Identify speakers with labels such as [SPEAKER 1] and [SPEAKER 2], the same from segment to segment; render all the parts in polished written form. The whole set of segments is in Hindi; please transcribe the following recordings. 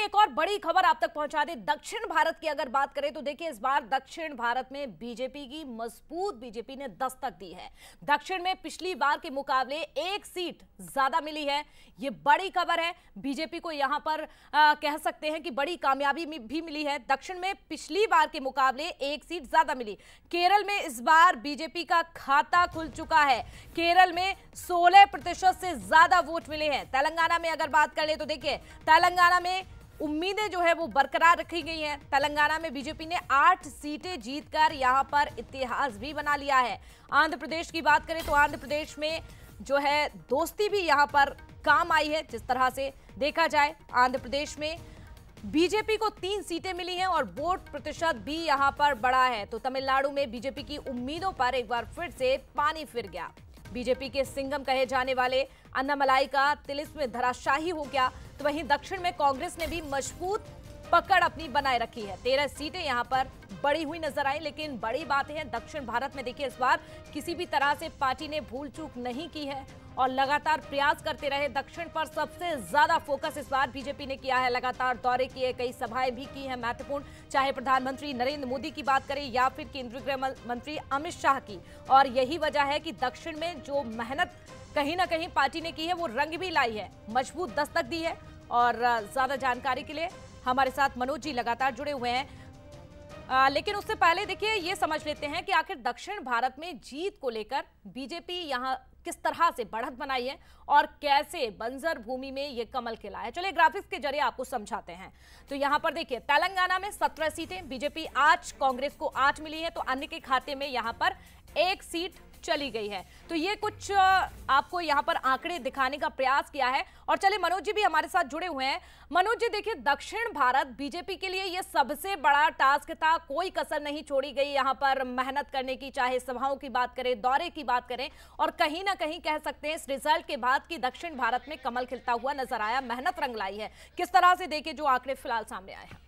[SPEAKER 1] एक और बड़ी खबर आप तक पहुंचा दे। दक्षिण भारत की अगर बात करें तो देखिए, इस बार दक्षिण भारत में बीजेपी ने दस्तक दी है। दक्षिण में पिछली बार के मुकाबले एक सीट ज्यादा मिली है। ये बड़ी खबर है। बीजेपी को यहां पर कह सकते हैं कि बड़ी कामयाबी भी मिली है। दक्षिण में पिछली बार के मुकाबले एक सीट ज्यादा मिली। केरल में इस बार बीजेपी का खाता खुल चुका है। केरल में 16% से ज्यादा वोट मिले हैं। तेलंगाना में अगर बात कर ले तो देखिए, तेलंगाना में उम्मीदें जो है वो बरकरार रखी गई हैं। तेलंगाना में बीजेपी ने 8 सीटें जीतकर यहां पर इतिहास भी बना लिया है। आंध्र प्रदेश की बात करें तो आंध्र प्रदेश में जो है दोस्ती भी यहां पर काम आई है। जिस तरह से देखा जाए, आंध्र प्रदेश में बीजेपी को 3 सीटें मिली हैं और वोट प्रतिशत भी यहां पर बढ़ा है। तो तमिलनाडु में बीजेपी की उम्मीदों पर एक बार फिर से पानी फिर गया। बीजेपी के सिंघम कहे जाने वाले अन्नामलाई का तिलिस्म धराशाही हो गया। तो वहीं दक्षिण में कांग्रेस ने भी मजबूत पकड़ अपनी बनाए रखी है। 13 सीटें यहां पर बढ़ी हुई नजर आई। लेकिन बड़ी बात है, दक्षिण भारत में देखिए, इस बार किसी भी तरह से पार्टी ने भूल चूक नहीं की है और लगातार प्रयास करते रहे। दक्षिण पर सबसे ज्यादा फोकस इस बार बीजेपी ने किया है। लगातार दौरे किए, कई सभाएं भी की हैं महत्वपूर्ण, चाहे प्रधानमंत्री नरेंद्र मोदी की बात करें या फिर केंद्रीय गृह मंत्री अमित शाह की। और यही वजह है कि दक्षिण में जो मेहनत कहीं ना कहीं पार्टी ने की है वो रंग भी लाई है, मजबूत दस्तक दी है। और ज्यादा जानकारी के लिए हमारे साथ मनोज जी लगातार जुड़े हुए हैं। लेकिन उससे पहले देखिए, ये समझ लेते हैं कि आखिर दक्षिण भारत में जीत को लेकर बीजेपी यहां किस तरह से बढ़त बनाई है और कैसे बंजर भूमि में ये कमल खिला है। चलिए ग्राफिक्स के जरिए आपको समझाते हैं। तो यहां पर देखिए, तेलंगाना में 17 सीटें बीजेपी 8, कांग्रेस को 8 मिली है। तो अन्य के खाते में यहां पर 1 सीट चली गई है। तो ये कुछ आपको यहां पर आंकड़े दिखाने का प्रयास किया है। और चलिए मनोज जी भी हमारे साथ जुड़े हुए हैं। मनोज जी देखिए, दक्षिण भारत बीजेपी के लिए ये सबसे बड़ा टास्क था। कोई कसर नहीं छोड़ी गई यहां पर मेहनत करने की, चाहे सभाओं की बात करें, दौरे की बात करें। और कहीं ना कहीं कह सकते हैं इस रिजल्ट के बाद कि दक्षिण भारत में कमल खिलता हुआ नजर आया, मेहनत रंग लाई है। किस तरह से देखिए जो आंकड़े फिलहाल सामने आए हैं।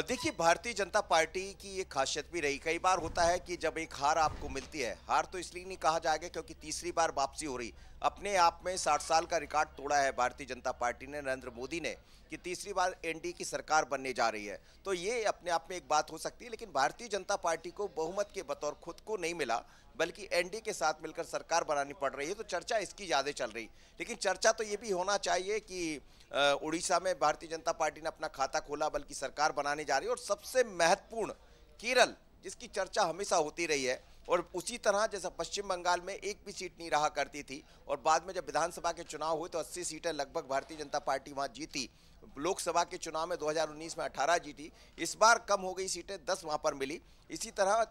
[SPEAKER 2] देखिए, भारतीय जनता पार्टी की ये खासियत भी रही। कई बार होता है कि जब एक हार आपको मिलती है, हार तो इसलिए नहीं कहा जाएगा क्योंकि तीसरी बार वापसी हो रही, अपने आप में 60 साल का रिकॉर्ड तोड़ा है भारतीय जनता पार्टी ने, नरेंद्र मोदी ने, कि तीसरी बार एनडीए की सरकार बनने जा रही है। तो ये अपने आप में एक बात हो सकती है। लेकिन भारतीय जनता पार्टी को बहुमत के बतौर खुद को नहीं मिला, बल्कि एनडीए के साथ मिलकर सरकार बनानी पड़ रही है। तो चर्चा इसकी ज़्यादा चल रही। लेकिन चर्चा तो ये भी होना चाहिए कि उड़ीसा में भारतीय जनता पार्टी ने अपना खाता खोला, बल्कि सरकार बनाने जा रही है। और सबसे महत्वपूर्ण केरल, जिसकी चर्चा हमेशा होती रही है। और उसी तरह जैसा पश्चिम बंगाल में एक भी सीट नहीं रहा करती थी, और बाद में जब विधानसभा के चुनाव हुए तो 80 सीटें लगभग भारतीय जनता पार्टी वहां जीती। लोकसभा के चुनाव में 2019 में 18 जीती। इस बार कम हो गई सीटें, 10 वहां पर मिली। इसी तरह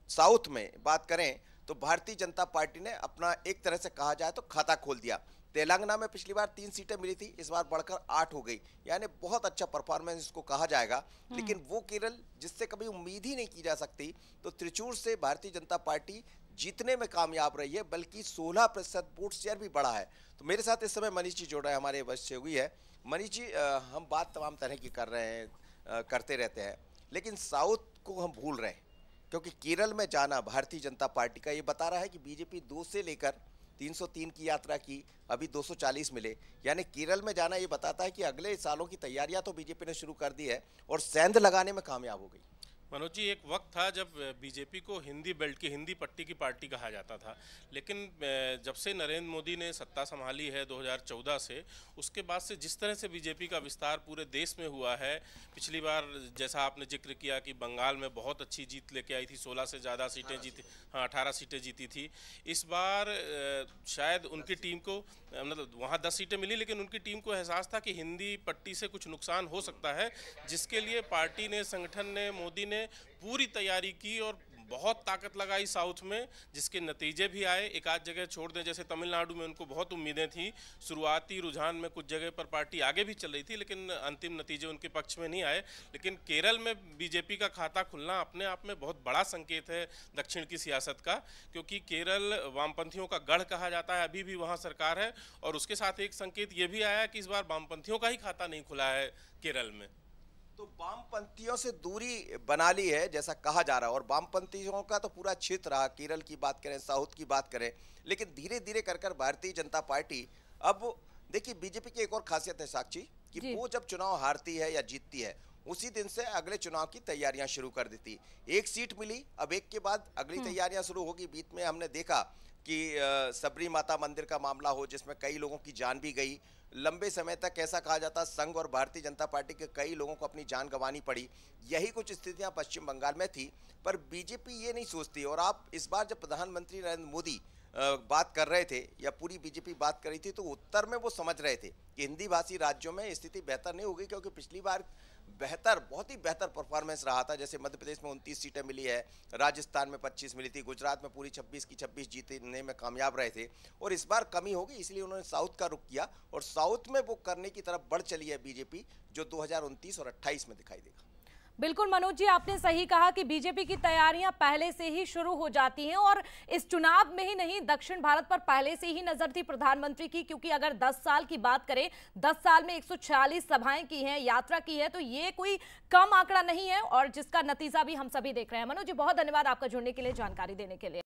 [SPEAKER 2] साउथ में बात करें तो भारतीय जनता पार्टी ने अपना एक तरह से कहा जाए तो खाता खोल दिया। तेलंगाना में पिछली बार 3 सीटें मिली थी, इस बार बढ़कर 8 हो गई। यानी बहुत अच्छा परफॉर्मेंस इसको कहा जाएगा। लेकिन वो केरल जिससे कभी उम्मीद ही नहीं की जा सकती, तो त्रिचूर से भारतीय जनता पार्टी जीतने में कामयाब रही है, बल्कि 16% वोट शेयर भी बढ़ा है। तो मेरे साथ इस समय मनीष जी जुड़ रहे हैं, हमारे वरिष्ठ सहयोगी है। मनीष जी, हम बात तमाम तरह की कर रहे हैं, करते रहते हैं, लेकिन साउथ को हम भूल रहे हैं। क्योंकि केरल में जाना भारतीय जनता पार्टी का ये बता रहा है कि बीजेपी 2 से लेकर 303 की यात्रा की, अभी 240 मिले। यानी केरल में जाना ये बताता है कि अगले सालों की तैयारियां तो बीजेपी ने शुरू कर दी है और सेंध लगाने में कामयाब हो गई।
[SPEAKER 3] मनोज जी, एक वक्त था जब बीजेपी को हिंदी बेल्ट की, हिंदी पट्टी की पार्टी कहा जाता था। लेकिन जब से नरेंद्र मोदी ने सत्ता संभाली है 2014 से, उसके बाद से जिस तरह से बीजेपी का विस्तार पूरे देश में हुआ है, पिछली बार जैसा आपने जिक्र किया कि बंगाल में बहुत अच्छी जीत लेके आई थी, 16 से ज़्यादा सीटें जीती, हाँ 18 सीटें जीती थी। इस बार शायद उनकी टीम को, मतलब वहाँ 10 सीटें मिली, लेकिन उनकी टीम को एहसास था कि हिंदी पट्टी से कुछ नुकसान हो सकता है, जिसके लिए पार्टी ने, संगठन ने, मोदी ने पूरी तैयारी की और बहुत ताकत लगाई साउथ में, जिसके नतीजे भी आए। एक आध जगह छोड़ दें, जैसे तमिलनाडु में उनको बहुत उम्मीदें थी, शुरुआती रुझान में कुछ जगह पर पार्टी आगे भी चल रही थी, लेकिन अंतिम नतीजे उनके पक्ष में नहीं आए। लेकिन केरल में बीजेपी का खाता खुलना अपने आप में बहुत बड़ा संकेत है दक्षिण की सियासत का, क्योंकि केरल वामपंथियों का गढ़ कहा जाता है, अभी भी वहाँ सरकार है। और उसके साथ एक संकेत ये भी आया कि इस बार वामपंथियों का ही खाता नहीं खुला है केरल में।
[SPEAKER 2] तो वामपंथियों से दूरी बना ली है जैसा कहा जा रहा है, और वामपंथियों का तो पूरा क्षेत्र रहा, केरल की बात करें, साउथ की बात करें। लेकिन धीरे धीरे कर भारतीय जनता पार्टी, अब देखिए बीजेपी की एक और खासियत है साक्षी, कि वो जब चुनाव हारती है या जीतती है उसी दिन से अगले चुनाव की तैयारियां शुरू कर देती। एक सीट मिली, अब एक के बाद अगली तैयारियां शुरू होगी। बीच में हमने देखा कि सबरी माता मंदिर का मामला हो जिसमें कई लोगों की जान भी गई। लंबे समय तक ऐसा कहा जाता संघ और भारतीय जनता पार्टी के कई लोगों को अपनी जान गंवानी पड़ी। यही कुछ स्थितियां पश्चिम बंगाल में थी, पर बीजेपी ये नहीं सोचती। और आप इस बार जब प्रधानमंत्री नरेंद्र मोदी बात कर रहे थे या पूरी बीजेपी बात कर रही थी तो उत्तर में वो समझ रहे थे कि हिंदी भाषी राज्यों में स्थिति बेहतर नहीं होगी, क्योंकि पिछली बार बहुत ही बेहतर परफॉर्मेंस रहा था। जैसे मध्य प्रदेश में 29 सीटें मिली है, राजस्थान में 25 मिली थी, गुजरात में पूरी 26 की 26 जीतने में कामयाब रहे थे। और इस बार कमी होगी, इसलिए उन्होंने साउथ का रुख किया और साउथ में वो करने की तरफ बढ़ चली है बीजेपी, जो 2029 और 28 में दिखाई देगा।
[SPEAKER 1] बिल्कुल मनोज जी, आपने सही कहा कि बीजेपी की तैयारियां पहले से ही शुरू हो जाती हैं और इस चुनाव में ही नहीं, दक्षिण भारत पर पहले से ही नजर थी प्रधानमंत्री की, क्योंकि अगर 10 साल की बात करें, 10 साल में 146 सभाएं की हैं, यात्रा की है, तो ये कोई कम आंकड़ा नहीं है और जिसका नतीजा भी हम सभी देख रहे हैं। मनोज जी, बहुत धन्यवाद आपका जुड़ने के लिए, जानकारी देने के लिए।